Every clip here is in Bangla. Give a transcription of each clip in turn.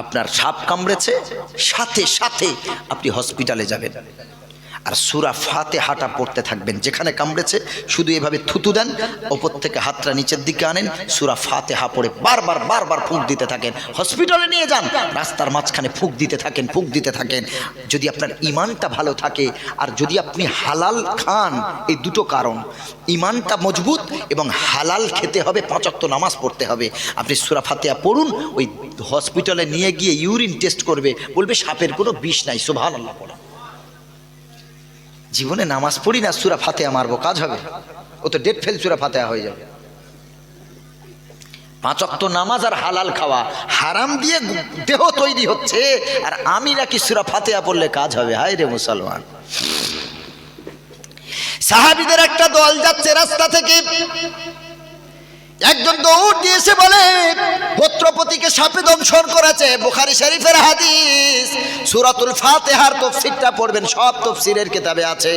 আপনার সাপ কামড়েছে, সাথে সাথে আপনি হসপিটালে যাবেন, আর সূরা ফাতিহাটা পড়তে থাকবেন। যেখানে কামড়েছে শুধু এভাবে থুতু দেন, ওপর থেকে হাতটা নিচের দিকে আনেন, সূরা ফাতিহা পড়ে বারবার বারবার ফুঁক দিতে থাকেন। হসপিটালে নিয়ে যান, রাস্তার মাঝখানে ফুঁক দিতে থাকেন, ফুঁক দিতে থাকেন। যদি আপনার ইমানটা ভালো থাকে আর যদি আপনি হালাল খান, এই দুটো কারণ, ইমানটা মজবুত এবং হালাল খেতে হবে, 5 ওয়াক্ত নামাজ পড়তে হবে। আপনি সূরা ফাতিহা পড়ুন, ওই হসপিটালে নিয়ে গিয়ে ইউরিন টেস্ট করবে, বলবে সাপের কোনো বিষ নাই, সুবহানাল্লাহ পড়ে। জীবনে নামাজ পড়ি না, সূরা ফাতিহা মারবো, কাজ হবে? ও তো ডেট ফেল, সূরা ফাতিহা হয়ে যাবে। 5 ওয়াক্ত নামাজ আর হালাল খাওয়া, হারাম দিয়ে দেহ তৈরি হচ্ছে, আর আমি নাকি সূরা ফাতিহা পড়লে কাজ হবে? হায় রে মুসলমান। সাহাবীদের একটা দল যাচ্ছে রাস্তা থেকে, একজন দৌড় দিয়ে এসে বলে গোত্রপতিকে সাপে দংশন করেছে। বুখারী শরীফের হাদিস। সূরাতুল ফাতিহার তাফসীরটা পড়বেন, সব তাফসীরের কিতাবে আছে।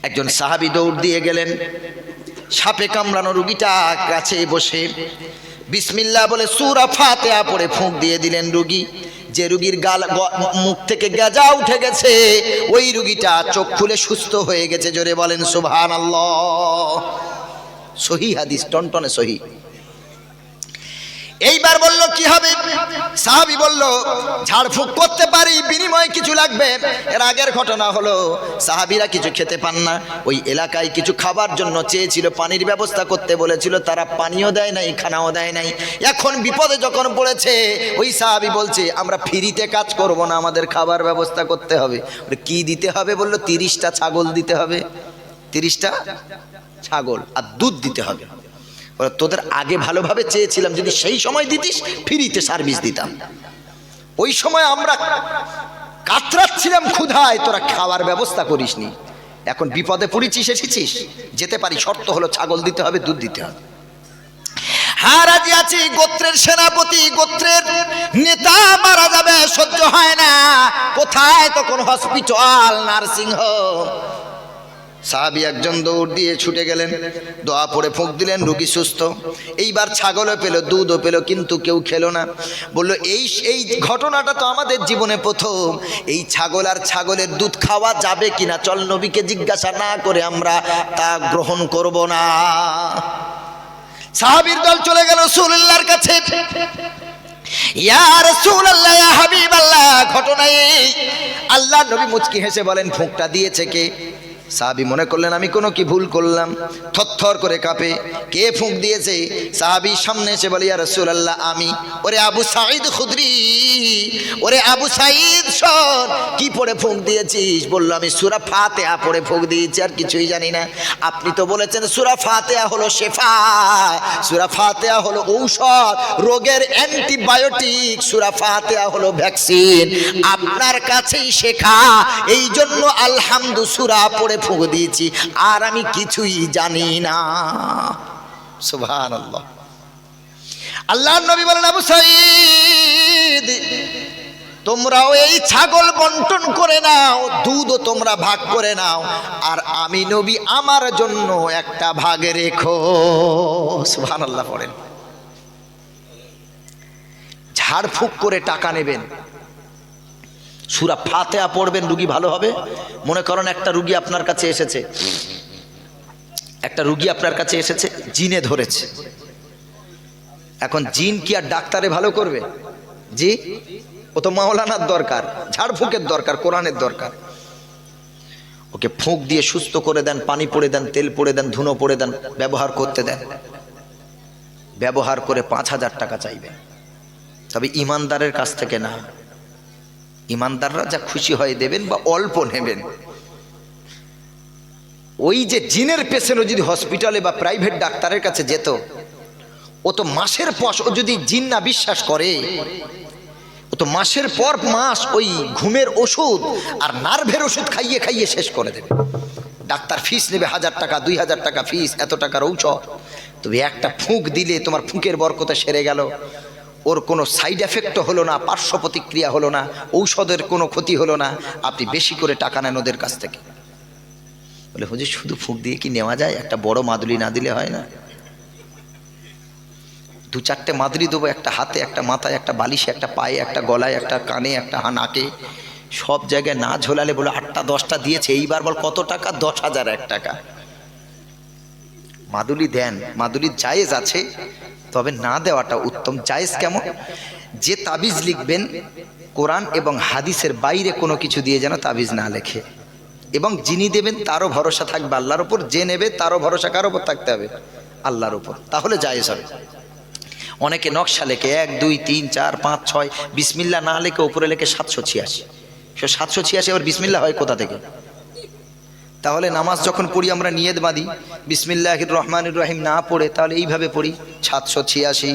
একজন সাহাবী দৌড় দিয়ে গেলেন, সাপে কামড়ানো রোগীটা কাছে বসে বিসমিল্লাহ বলে সূরা ফাতিহা পড়ে ফুঁক দিয়ে দিলেন। রোগী, যে রোগীর মুখ থেকে গেজা উঠে গেছে, ওই রোগীটা চোখ খুলে সুস্থ হয়ে গেছে। জোরে বলেন সুবহানাল্লাহ। সহি হাদিস, টনটনে সহি। এইবার বলল কি হবে? সাহাবী বলল ঝাড়ফুঁক করতে পারি, বিনিময়ে কিছু লাগবে। এর আগের ঘটনা হলো, সাহাবীরা কিছু খেতে পান না, ওই এলাকায় কিছু খাবার জন্য চেয়েছিল, পানির ব্যবস্থা করতে বলেছিল, তারা পানিও দেয় নাই, খানাও দেয় নাই। এখন বিপদে যখন পড়েছে, ওই সাহাবী বলছে আমরা ফ্রিতে কাজ করব না, আমাদের খাবার ব্যবস্থা করতে হবে। কি দিতে হবে? বলল 30টা ছাগল দিতে হবে, 30টা ছাগল আর দুধ দিতে হবে। তোদের আগে ভালোভাবে চেয়েছিলাম, যদি সেই সময় দিতিস ফ্রিতে সার্ভিস দিতাম। ওই সময় আমরা কাতরাচ্ছিলাম ক্ষুধায়, তোরা খাওয়ার ব্যবস্থা করিসনি। এখন বিপদে পড়েছিস, এসেছিস, যেতে পারি, শর্ত হলো ছাগল দিতে হবে, দুধ দিতে হবে। হ্যাঁ রাজি আছি। গোত্রের সেনাপতি, গোত্রের নেতা মারা যাবে, সহ্য হয় না। কোথায় তখন হসপিটাল, নার্সিং হোম। সাহাবী একজন দৌড় দিয়ে ছুটে গেলেন, দোয়া পড়ে ফুঁক দিলেন, রোগী সুস্থ। এইবার ছাগলও পেল, দুধও পেল, কিন্তু কেউ খেলো না। বলল এই ঘটনাটা তো আমাদের জীবনে প্রথম, এই ছাগল আর ছাগলের দুধ খাওয়া যাবে কিনা? চল নবীকে জিজ্ঞাসা না করে আমরা তা গ্রহণ করব না। সাহাবীর দল চলে গেল রাসূলুল্লাহর কাছে। ইয়া রাসূলুল্লাহ, ইয়া হাবিবাল্লাহ, ঘটনা এই। আল্লাহ নবী মুচকি হেসে বলেন ফুঁকটা দিয়েছে কে? সাহাবী মনে করলেন আমি কোনো কি ভুল করলাম, থরথর করে কাঁপে। কে ফুঁক দিয়েছে? সাহাবী সামনে এসে বলে ইয়া রাসূলুল্লাহ আমি। ওরে আবু সাঈদ খুদরি, ওরে আবু সাঈদ শোন, কি পড়ে ফুঁক দিয়েছিস? বলল আমি সূরা ফাতিহা পড়ে ফুঁক দিয়েছি, আর কিছুই জানি না। আপনি তো বলেছেন সূরা ফাতিহা হলো শেফা, সূরা ফাতিহা হলো ঔষধ, রোগের অ্যান্টিবায়োটিক, সূরা ফাতিহা হলো ভ্যাকসিন। আপনার কাছেই শেখা, এই জন্য আলহামদু সূরা পড়ে ফুঁক দিয়েছি, আর আমি কিছুই জানি না। সুবহানাল্লাহ। আল্লাহর নবী বলেন আবু সাঈদ, তোমরাও এই ছাগল বন্টন করে নাও, দুধও তোমরা ভাগ করে নাও, আর আমি নবী আমার জন্য একটা ভাগে রেখো। সুবহানাল্লাহ পড়েন। ঝাড়ফুঁক করে টাকা নেবেন, সূরা ফাতিহা পড়বেন, রুগী ভালো হবে। মনে করেন একটা রুগী আপনার কাছে এসেছে, একটা রুগী আপনার কাছে এসেছে, জিনে ধরেছে। এখন জিন কি আর ডাক্তারে ভালো করবে? জি, ও তো মাওলানার দরকার, ঝাড়ফুঁকের দরকার, কোরআনের দরকার। ওকে ফুঁক দিয়ে সুস্থ করে দেন, পানি পড়ে দেন, তেল পড়ে দেন, ধুনো পড়ে দেন, ব্যবহার করতে দেন। ব্যবহার করে 5000 টাকা চাইবেন, তবে ইমানদারের কাছ থেকে না। ইমানদাররা যা খুশি হয় দেবেন বা অল্প নেবেন। ওই যে জিনের পেশেন্টও যদি হসপিটালে বা প্রাইভেট ডাক্তারের কাছে যেত, ও তো মাসের পর, ও যদি জিন না বিশ্বাস করে, ও তো মাসের পর মাস ওই ঘুমের ওষুধ আর নার্ভের ওষুধ খাইয়ে খাইয়ে শেষ করে দেবে। ডাক্তার ফিস নেবে 1000 টাকা, 2000 টাকা ফিস, এত টাকার ঔষধ। তবে একটা ফুঁক দিলে তোমার ফুঁকের বরকতে সেরে গেল, ওর কোনো সাইড এফেক্টও হলো না, পার্শ্ব প্রতিক্রিয়া হলো না, ঔষধের কোনো ক্ষতি হলো না। আপনি বেশি করে টাকা নেন ওদের কাছ থেকে। বলে হুজুর শুধু ফুঁক দিয়ে কি নেওয়া যায়? একটা বড় মাদুলি না দিলে হয় না? দু চারটে মাদুলি দেবো, একটা হাতে, একটা মাথায়, একটা বালিশে, একটা পায়ে, একটা গলায়, একটা কানে, একটা নাকে, সব জায়গায় না ঝোলালে বলে 8টা 10টা দিয়েছে। এইবার বল কত টাকা? 10,001 টাকা। মাদুলি দেন, মাদুলি জায়েজ আছে, তবে না দেওয়াটা উত্তম। জায়েজ কেমন? যে তাবিজ লিখবেন কোরআন এবং হাদিসের বাইরে কোনো কিছু দিয়ে যেন তাবিজ না লেখে, এবং যিনি দেবেন তারও ভরসা থাকবে আল্লাহর উপর, যে নেবে তারও ভরসা কার উপর থাকতে হবে? আল্লাহর উপর, তাহলে জায়েজ হবে। অনেকে নকশা লেখে 1 2 3 4 5 6, বিসমিল্লাহ না লেখে উপরে লেখে 786। 786 আবার বিসমিল্লাহ হয় কোথা থেকে? তাহলে নামাজ যখন পড়ি আমরা নিয়ত বাঁধি বিসমিল্লাহির রহমানির রহিম না পড়ে, তাহলে এইভাবে পড়ি 786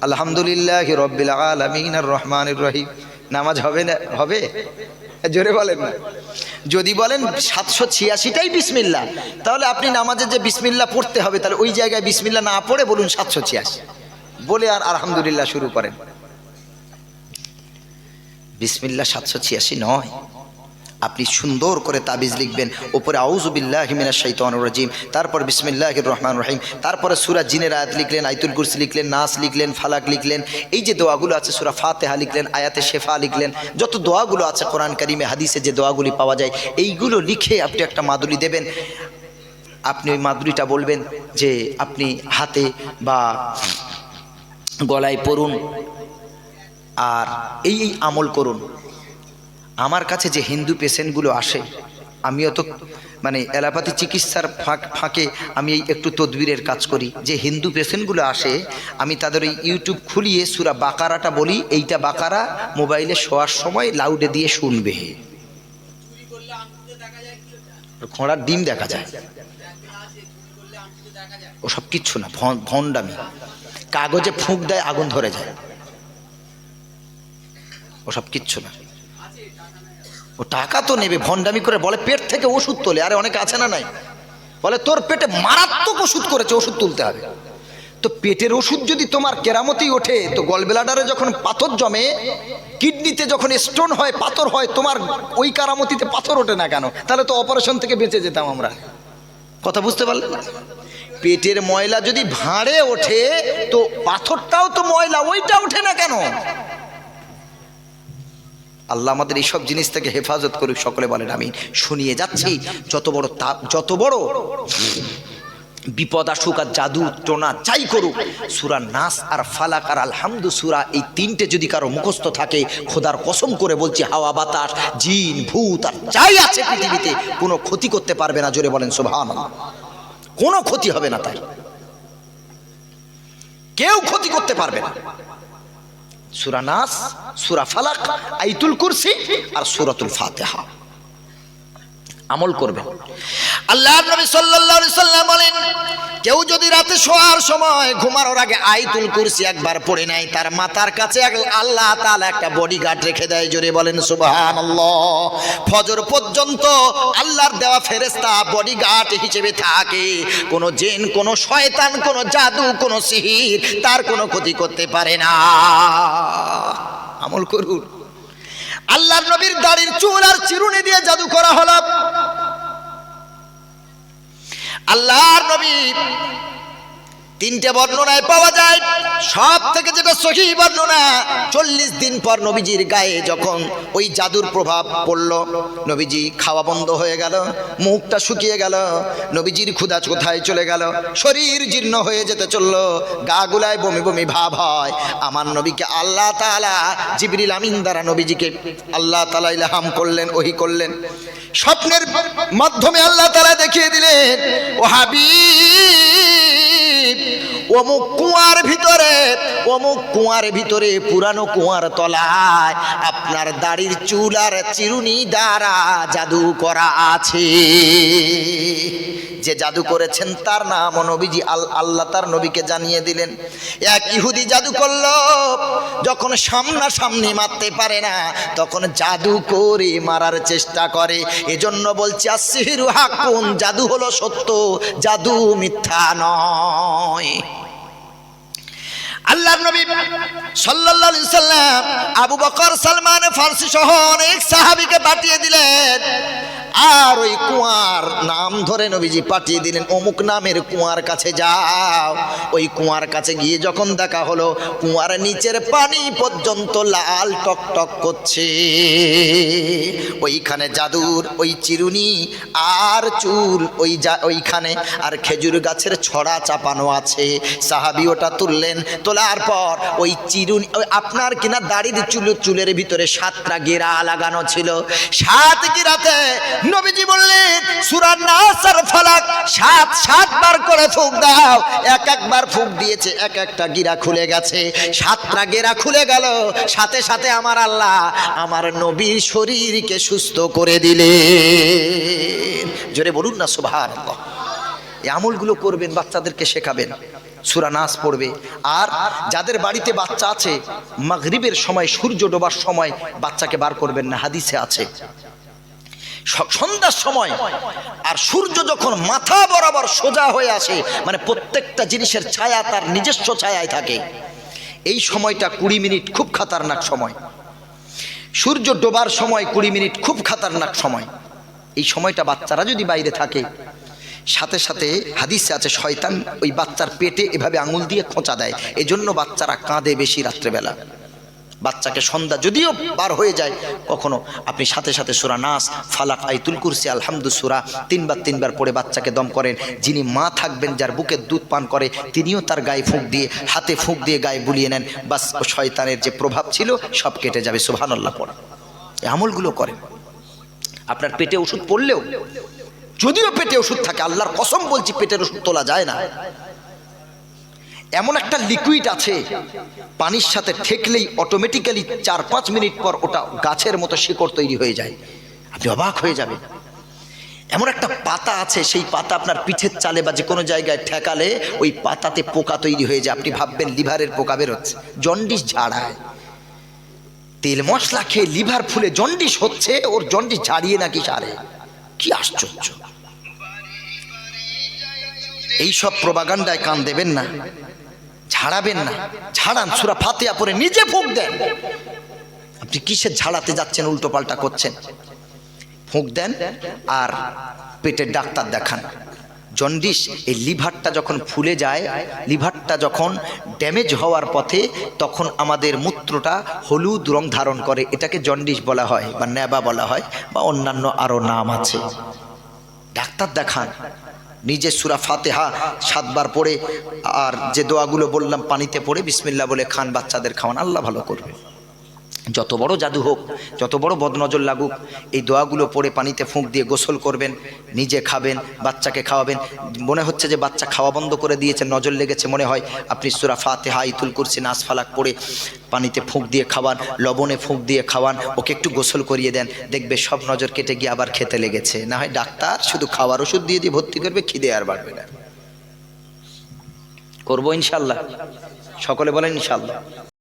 আলহামদুলিল্লাহি রব্বিল আলামিন আর রহমানির রহিম। নামাজ হবে না? হবে? জোরে বলেন না। যদি বলেন 786টাই বিসমিল্লাহ, তাহলে আপনি নামাজে যে বিসমিল্লাহ পড়তে হবে, তাহলে ওই জায়গায় বিসমিল্লাহ না পড়ে বলুন 786 বলে আর আলহামদুলিল্লাহ শুরু করেন। বিসমিল্লাহ 786 নয়। আপনি সুন্দর করে তাবিজ লিখবেন, উপরে আউযু বিল্লাহি মিনাশ শাইতানির রাজিম, তারপর বিসমিল্লাহির রহমানির রহিম, তারপরে সূরা জিনের আয়াত লিখলেন, আয়াতুল কুরসি লিখলেন, নাস লিখলেন, ফালাক লিখলেন, এই যে দোয়াগুলো আছে, সূরা ফাতিহা লিখলেন, আয়াতে শেফা লিখলেন, যত দোয়াগুলো আছে কোরআন কারিমে হাদিসে যে দোয়াগুলি পাওয়া যায়, এইগুলো লিখে আপনি একটা মাদুলি দেবেন। আপনি ওই মাদুলিটা বলবেন যে আপনি হাতে বা গলায় পরুন, আর এই আমল করুন। আমার কাছে যে হিন্দু পেশেন্টগুলো আসে, আমিও তো মানে অ্যালোপ্যাথি চিকিৎসার ফাঁকে আমি এই একটু তদবিরের কাজ করি। যে হিন্দু পেশেন্টগুলো আসে, আমি তাদের ওই ইউটিউব খুলিয়ে সূরা বাকারাটা বলি, এইটা বাকারা মোবাইলে শোয়ার সময় লাউডে দিয়ে শুনবে। ঘোড়ার ডিম দেখা যায়, ওসব কিচ্ছু না, ভণ্ডামি। কাগজে ফুঁক দেয়, আগুন ধরে যায়, ওসব কিচ্ছু না। ও টাকা তো নেবে, ভণ্ডামি করে বলে পেট থেকে ওষুধ তোলে। আরে অনেকে আছে না, নাই বলে তোর পেটে মারাত্মক ওষুধ করেছে, ওষুধ তুলতে হবে। তো পেটের ওষুধ যদি তোমার কেরামতেই ওঠে, তো গল ব্লাডারে যখন পাথর জমে, কিডনিতে যখন স্টোন হয়, পাথর হয়, তোমার ওই কারামতিতে পাথর ওঠে না কেন? তাহলে তো অপারেশন থেকে বেঁচে যেতাম আমরা। কথা বুঝতে পারলেন? পেটের ময়লা যদি ভাঁড়ে ওঠে, তো পাথরটাও তো ময়লা, ওইটা ওঠে না কেন? আল্লাহ আমাদের এইসব জিনিস থেকে হেফাজত করুক, সকলে বলেন আমিন। শুনিয়ে যাচ্ছি, যত বড় বিপদ আসুক আর জাদু টোনা চাই করুক, সূরা নাস আর ফালাক আর আলহামদু সূরা, এই তিনটে যদি কারো মুখস্থ থাকে, খোদার কসম করে বলছি, হাওয়া বাতাস, জিন ভূত আর যাই আছে পৃথিবীতে কোনো ক্ষতি করতে পারবে না। জোরে বলেন সুবহানাল্লাহ। কোনো ক্ষতি হবে না, তাই কেউ ক্ষতি করতে পারবে না। সূরা নাস, সূরা ফালাক, আয়াতুল কুরসি আর সূরাতুল ফাতিহা আমল করবেন। আল্লাহর নবী সাল্লাল্লাহু আলাইহি সাল্লাম বলেন, কেউ যদি রাতে শোয়ার সময় ঘুমানোর আগে আয়াতুল কুরসি একবার পড়ে নেয়, তার মাথার কাছে আল্লাহ তাআলা একটা বডিগার্ড রেখে দেয়। জোরে বলেন সুবহানাল্লাহ। ফজর পর্যন্ত আল্লাহর দেওয়া ফেরেশতা বডিগার্ড হিসেবে থাকে। কোনো জিন, কোনো শয়তান, কোনো জাদু, কোনো সিহির তার কোনো ক্ষতি করতে পারে না। আমল করুন। আল্লাহর নবীর দাড়ির চুল আর চিরুনি দিয়ে জাদু করা হলো। আল্লাহর নবী তিনটে বর্ণনায় পাওয়া যায়, সব থেকে যেটা সহিহ বর্ণনা, 40 দিন পর নবীজির গায়ে যখন ওই জাদুর প্রভাব পড়ল, নবীজি খাওয়া বন্ধ হয়ে গেল, মুখটা শুকিয়ে গেল, নবীজির ক্ষুধা কোথায় চলে গেল, শরীর জীর্ণ হয়ে যেতে চলল, গা গুলায় বমি বমি ভাব হয়। আমার নবীকে আল্লাহ তাআলা জিবরিল আমিন দ্বারা নবীজিকে আল্লাহ তাআলা ইলহাম করলেন, ওহী করলেন। স্বপ্নের মাধ্যমে আল্লাহ তাআলা দেখিয়ে দিলেন, ও হাবিব, অমুক কুয়ার ভিতরে পুরানো কুয়ার তলায় আপনার দাড়ির চুল আর চিরুনি দ্বারা জাদু করা আছে। যে জাদু করেছেন তার নাম নবীজি আল্লাহ তার নবীকে জানিয়ে দিলেন। এক ইহুদি জাদু করলো, যখন সামনাসামনি মারতে পারে না, তখন জাদু করে মারার চেষ্টা করে। এজন্য বলছি আসসিহরু হাক্কুন, জাদু হলো সত্য, জাদু মিথ্যা নয়। আল্লাহর নবী সাল্লাল্লাহু আলাইহি সাল্লাম আবু বকর, সালমান ফারসি সহ অনেক সাহাবীকে পাঠিয়ে দিলেন। আর ওই কুয়ার নাম ধরে নবীজি পাঠিয়ে দিলেন, অমুক নামের কুয়ার কাছে যাও। ওই কুয়ার কাছে গিয়ে যখন দেখা হলো, কুয়ার নিচের পানি পর্যন্ত লাল টকটক করছে। ওইখানে জাদুর ওই চিরুনি আর চুল ওইখানে আর খেজুর গাছের ছড়া চাপানো আছে। সাহাবী ওটা তুললেন, তোলার পর ওই চিরুনি, আপনার কিনা দাড়ির চুলের ভিতরে 7টা গেরা লাগানো ছিল। 7 গিরাতে নবীজি বললেন সূরা নাস আর ফালাক 7 বার করে ফুঁক দাও। একবার ফুঁক দিয়েছে, একটা গিরা খুলে গেছে। 7টা গেরা খুলে গেল, সাথে সাথে আমার আল্লাহ আমার নবীর শরীরকে সুস্থ করে দিলেন। জোরে বলুন না সুবহানাল্লাহ। এই আমলগুলো করবেন, বাচ্চাদেরকে শেখাবেন, সূরা নাস পড়বে। আর যাদের বাড়িতে বাচ্চা আছে, মাগরিবের সময় সূর্য ডোবার সময় বাচ্চাকে বার করবেন না, হাদিসে আছে। সন্ধ্যার সময় আর সূর্য যখন মাথা বরাবর সোজা হয়ে আসে, মানে প্রত্যেকটা জিনিসের ছায়া তার নিজস্ব ছায়ায় থাকে, এই সময়টা 20 মিনিট খুব খাতারনাক সময়। সূর্য ডোবার সময় 20 মিনিট খুব খাতারনাক সময়। এই সময়টা বাচ্চারা যদি বাইরে থাকে, সাথে সাথে হাদিসে আছে শয়তান ওই বাচ্চার পেটে এভাবে আঙুল দিয়ে খোঁচা দেয়। এজন্য বাচ্চারা কাঁদে বেশি রাত্রেবেলা। বাচ্চাকে সন্ধ্যা যদিও বার হয়ে যায়, কখনো আপনি সাথে সাথে সূরা নাস, ফালাক, আয়াতুল কুরসি, আলহামদু সূরা 3 বার পড়ে বাচ্চাকে দম করেন। যিনি মা থাকবেন, যার বুকের দুধ পান করে, তিনিও তার গায়ে ফুঁক দিয়ে, হাতে ফুঁক দিয়ে গায়ে বুলিয়ে নেন। বাস শয়তানের যে প্রভাব ছিল সব কেটে যাবে। সুবহানাল্লাহ পড়ে এই আমলগুলো করেন। আপনার পেটে ওষুধ পড়লেও, যদিও পেটে ওষুধ থাকে, আল্লাহর কসম বলছি পেটের ওষুধ তোলা যায় না। এমন একটা লিকুইড আছে, পানির সাথে ঠেকলেই অটোমেটিক্যালি 4-5 মিনিট পর ওটা গাছের মতো শিকড় তৈরি হয়ে যায়। আপনি অবাক হয়ে যাবেন। এমন একটা পাতা আছে, সেই পাতা আপনার পিঠের চালে বা যে কোনো জায়গায় ঠেকালে ওই পাতাতে পোকা তৈরি হয়ে যায়। আপনি ভাববেন লিভারের পোকা বেরোচ্ছে, জন্ডিস ঝাড়ায়। তেল মশলা খেয়ে লিভার ফুলে জন্ডিস হচ্ছে, ওর জন্ডিস ঝাড়িয়ে নাকি সারে। কি আশ্চর্য! এইসব প্রোপাগান্ডায় কান দেবেন না, ঝাড়াবেন না। ঝাড়ান, সূরা ফাতিহা পড়ে নিজে ফুঁক দেন। আপনি কিসের ঝাড়াতে যাচ্ছেন, উল্টো পাল্টা করছেন? ফুঁক দেন আর পেটের ডাক্তার দেখান। জন্ডিস, এই লিভারটা যখন ফুলে যায়, লিভারটা যখন ড্যামেজ হওয়ার পথে, তখন আমাদের মূত্রটা হলুদ রং ধারণ করে। এটাকে জন্ডিস বলা হয় বা নেবা বলা হয়, বা অন্যান্য আরও নাম আছে। ডাক্তার দেখান। নিজে সূরা ফাতিহা 7 বার পড়ে আর যে দোয়াগুলো বললাম পানিতে পড়ে বিসমিল্লাহ বলে খান, বাচ্চাদের খাওয়ান, আল্লাহ ভালো করবে। যত বড় জাদু হোক, যত বড় বদনজর লাগুক, এই দোয়াগুলো পড়ে পানিতে ফুঁক দিয়ে গোসল করবেন, নিজে খাবেন, বাচ্চাকে খাওয়াবেন। মনে হচ্ছে যে বাচ্চা খাওয়া বন্ধ করে দিয়েছে, নজর লেগেছে মনে হয়, আপনি সূরা ফাতিহা, আয়াতুল কুরসি, নাস, ফালাক পড়ে পানিতে ফুঁক দিয়ে খাওয়ান, লবণে ফুঁক দিয়ে খাওয়ান, ওকে একটু গোসল করিয়ে দেন, দেখবে সব নজর কেটে গিয়ে আবার খেতে লেগেছে। না হয় ডাক্তার শুধু খাওয়ার ওষুধ দিয়ে ভর্তি করবে, খিদে আর বাড়বে না। করবো ইনশাল্লাহ, সকলে বলেন ইনশাল্লাহ।